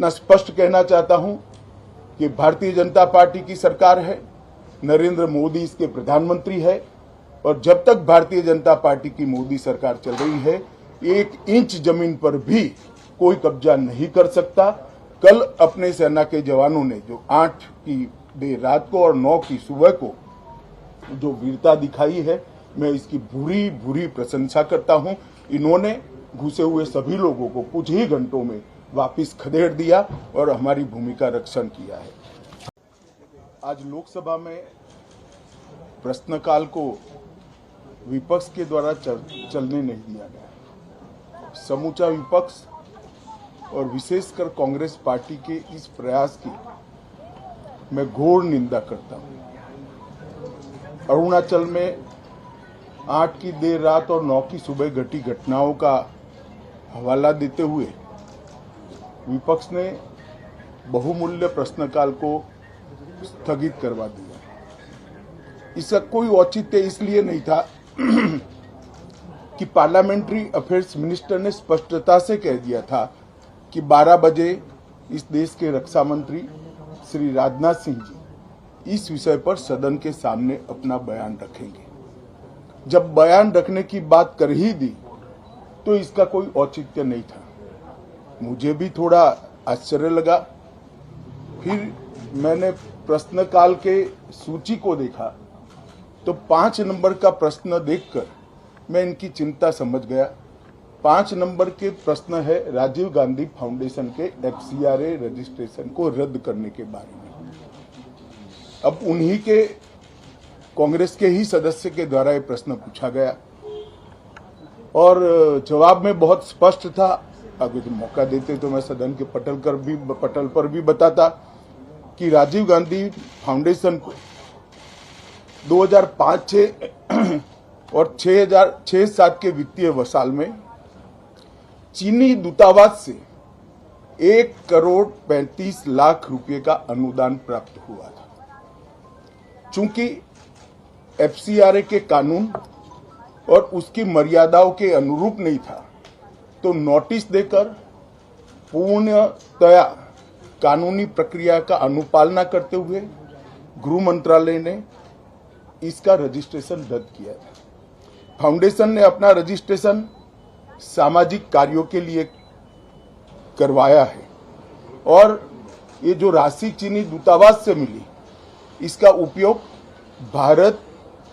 इतना स्पष्ट कहना चाहता हूं कि भारतीय जनता पार्टी की सरकार है, नरेंद्र मोदी इसके प्रधानमंत्री है, और जब तक भारतीय जनता पार्टी की मोदी सरकार चल रही है, 1 इंच जमीन पर भी कोई कब्जा नहीं कर सकता। कल अपने सेना के जवानों ने जो 8 की देर रात को और 9 की सुबह को जो वीरता दिखाई है, मैं इसकी भूरी भूरी प्रशंसा करता हूं। इन्होंने घुसे हुए सभी लोगों को कुछ ही घंटों में वापस खदेड़ दिया और हमारी भूमि का रक्षण किया है। आज लोकसभा में प्रश्नकाल को विपक्ष के द्वारा चलने नहीं दिया गया। समूचा विपक्ष और विशेषकर कांग्रेस पार्टी के इस प्रयास की मैं घोर निंदा करता हूं। अरुणाचल में 8 की देर रात और 9 की सुबह घटी घटनाओं का हवाला देते हुए विपक्ष ने बहुमूल्य प्रश्नकाल को स्थगित करवा दिया। इसका कोई औचित्य इसलिए नहीं था कि पार्लियामेंट्री अफेयर्स मिनिस्टर ने स्पष्टता से कह दिया था कि 12 बजे इस देश के रक्षा मंत्री श्री राजनाथ सिंह जी इस विषय पर सदन के सामने अपना बयान रखेंगे। जब बयान रखने की बात कर ही दी तो इसका कोई औचित्य नहीं था। मुझे भी थोड़ा आश्चर्य लगा। फिर मैंने प्रश्नकाल के सूची को देखा तो 5 नंबर का प्रश्न देखकर मैं इनकी चिंता समझ गया। 5 नंबर के प्रश्न है राजीव गांधी फाउंडेशन के FCRA रजिस्ट्रेशन को रद्द करने के बारे में। अब उन्हीं के कांग्रेस के ही सदस्य के द्वारा ये प्रश्न पूछा गया और जवाब में बहुत स्पष्ट था। अगर तो मौका देते तो मैं सदन के पटल पर भी बताता कि राजीव गांधी फाउंडेशन को 2005-6 और 2006-07 के वित्तीय साल में चीनी दूतावास से 1,35,00,000 रुपए का अनुदान प्राप्त हुआ था। चूंकि FCRA के कानून और उसकी मर्यादाओं के अनुरूप नहीं था तो नोटिस देकर पूर्णतया कानूनी प्रक्रिया का अनुपालना करते हुए गृह मंत्रालय ने इसका रजिस्ट्रेशन रद्द किया था। फाउंडेशन ने अपना रजिस्ट्रेशन सामाजिक कार्यों के लिए करवाया है और ये जो राशि चीनी दूतावास से मिली इसका उपयोग भारत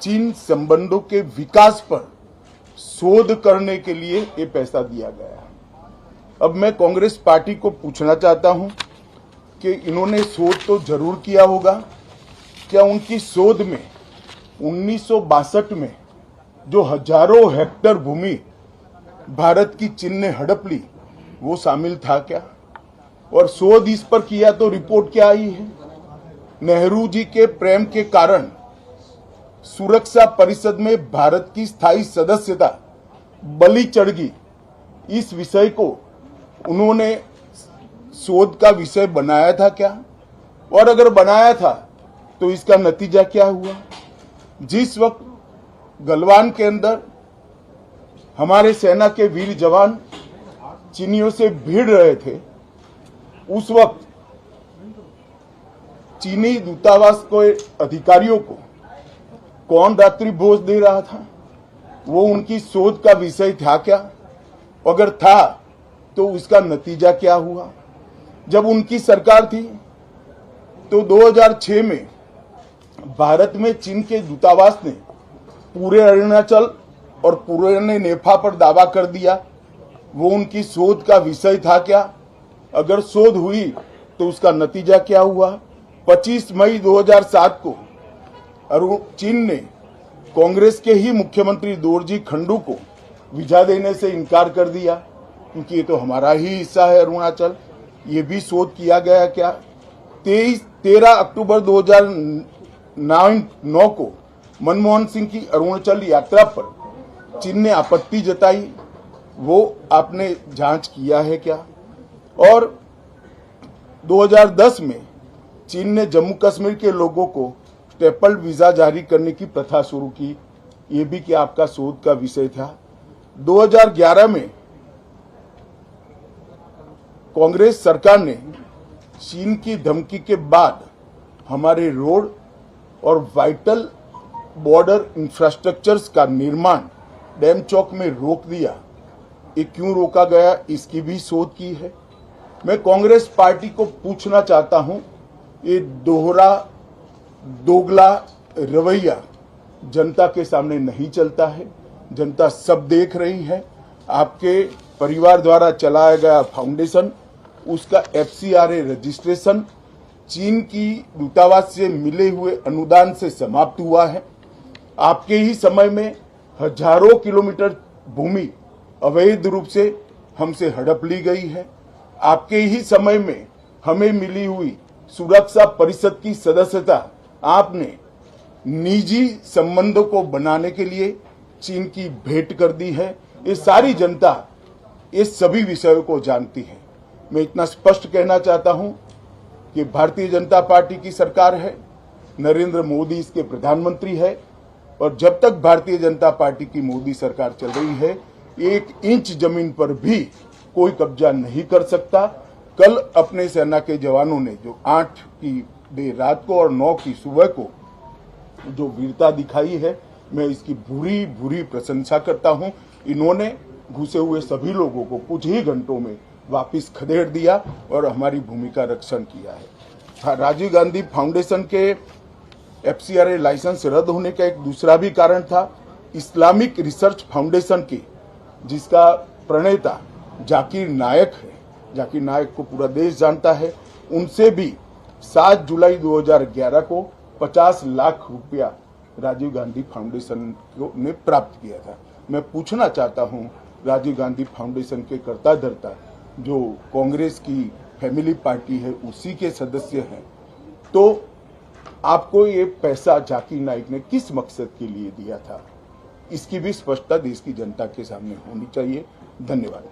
चीन संबंधों के विकास पर शोध करने के लिए ये पैसा दिया गया। अब मैं कांग्रेस पार्टी को पूछना चाहता हूं कि इन्होंने शोध तो जरूर किया होगा, क्या उनकी शोध में 1962 में जो हजारों हेक्टेयर भूमि भारत की चीन ने हड़प ली वो शामिल था क्या? और शोध इस पर किया तो रिपोर्ट क्या आई है? नेहरू जी के प्रेम के कारण सुरक्षा परिषद में भारत की स्थायी सदस्यता बलि चढ़ गई। इस विषय को उन्होंने शोध का विषय बनाया था क्या? और अगर बनाया था तो इसका नतीजा क्या हुआ? जिस वक्त गलवान के अंदर हमारे सेना के वीर जवान चीनियों से भिड़ रहे थे, उस वक्त चीनी दूतावास के अधिकारियों को कौन रात्रि भोज दे रहा था? वो उनकी शोध का विषय था क्या? अगर था तो उसका नतीजा क्या हुआ? जब उनकी सरकार थी तो 2006 में भारत में चीन के दूतावास ने पूरे अरुणाचल और पूरे नेपाल पर दावा कर दिया। वो उनकी शोध का विषय था क्या? अगर शोध हुई तो उसका नतीजा क्या हुआ? 25 मई 2007 को चीन ने कांग्रेस के ही मुख्यमंत्री दोरजी खंडू को वीजा देने से इनकार कर दिया क्योंकि ये तो हमारा ही हिस्सा है अरुणाचल। ये भी शोध किया गया क्या? 13 अक्टूबर 2009 को मनमोहन सिंह की अरुणाचल यात्रा पर चीन ने आपत्ति जताई, वो आपने जांच किया है क्या? और 2010 में चीन ने जम्मू कश्मीर के लोगों को स्टेपल्ड वीजा जारी करने की प्रथा शुरू की, ये भी क्या आपका शोध का विषय था? 2011 में कांग्रेस सरकार ने चीन की धमकी के बाद हमारे रोड और वाइटल बॉर्डर इंफ्रास्ट्रक्चर्स का निर्माण डैम चौक में रोक दिया। ये क्यों रोका गया, इसकी भी शोध की है। मैं कांग्रेस पार्टी को पूछना चाहता हूं, ये दोगला रवैया जनता के सामने नहीं चलता है। जनता सब देख रही है। आपके परिवार द्वारा चलाया गया फाउंडेशन, उसका FCRA रजिस्ट्रेशन चीन की दूतावास से मिले हुए अनुदान से समाप्त हुआ है। आपके ही समय में हजारों किलोमीटर भूमि अवैध रूप से हमसे हड़प ली गई है। आपके ही समय में हमें मिली हुई सुरक्षा परिषद की सदस्यता आपने निजी संबंधों को बनाने के लिए चीन की भेंट कर दी है। ये सारी जनता ये सभी विषयों को जानती है। मैं इतना स्पष्ट कहना चाहता हूं कि भारतीय जनता पार्टी की सरकार है, नरेंद्र मोदी इसके प्रधानमंत्री है, और जब तक भारतीय जनता पार्टी की मोदी सरकार चल रही है, 1 इंच जमीन पर भी कोई कब्जा नहीं कर सकता। कल अपने सेना के जवानों ने जो 8 की देर रात को और 9 की सुबह को जो वीरता दिखाई है, मैं इसकी भूरी भूरी प्रशंसा करता हूं। इन्होंने घुसे हुए सभी लोगों को कुछ ही घंटों में वापस खदेड़ दिया और हमारी भूमि का रक्षण किया है। राजीव गांधी फाउंडेशन के FCRA लाइसेंस रद्द होने का एक दूसरा भी कारण था। इस्लामिक रिसर्च फाउंडेशन के जिसका प्रणेता जाकिर नायक है, जाकिर नायक को पूरा देश जानता है, उनसे भी 7 जुलाई 2011 को 50 लाख रुपया राजीव गांधी फाउंडेशन ने प्राप्त किया था। मैं पूछना चाहता हूं, राजीव गांधी फाउंडेशन के कर्ता धर्ता जो कांग्रेस की फैमिली पार्टी है उसी के सदस्य हैं, तो आपको ये पैसा जाकिर नाइक ने किस मकसद के लिए दिया था, इसकी भी स्पष्टता देश की जनता के सामने होनी चाहिए। धन्यवाद।